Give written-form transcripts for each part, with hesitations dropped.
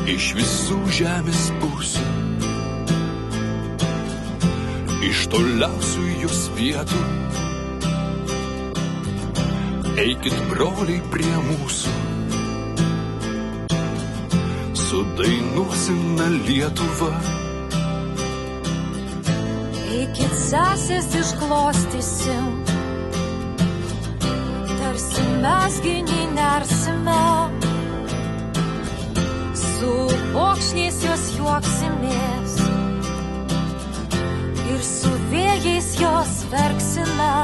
iš visų žemės pusių, iš toliausių jos vietų. Eikit, broliai, prie mūsų, sudainuosime Lietuvą. Eikit, sesės, išglostysim, tarsi mes gini nersime, su pokšniais jos juoksimės ir su vėjais jos verksime.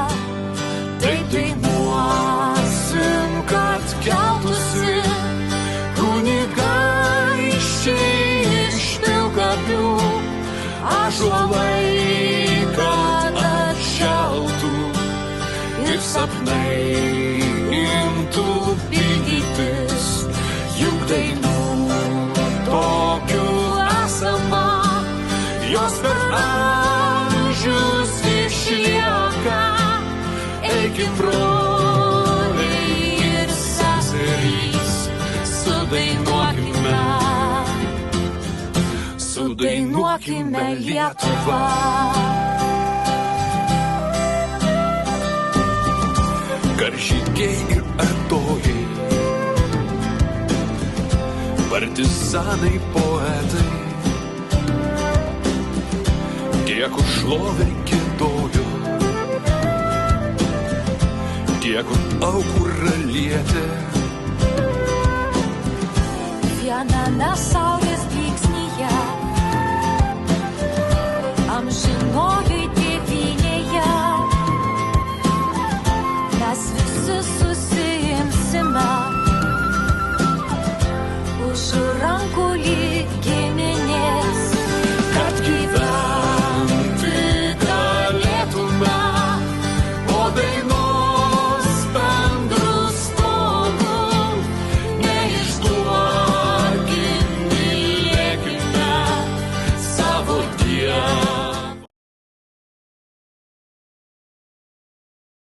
Taip dainuosim, kad keltųsi kunigaikščiai iš pilkapių, ąžuolai, kad atšaltų ir sapnai imtų pildytis, juk dainų tokių esama, jos per amžius išlieka. Eikit, broliai ir seserys, sudainuokime Lietuvą. Karžygiai ir artojai, partizanai, poetai, kiek už šlovę giedojo, kiek aukų ralietė. Viename saulės blyksnyje, amžinojoj tėvynėje, mes visi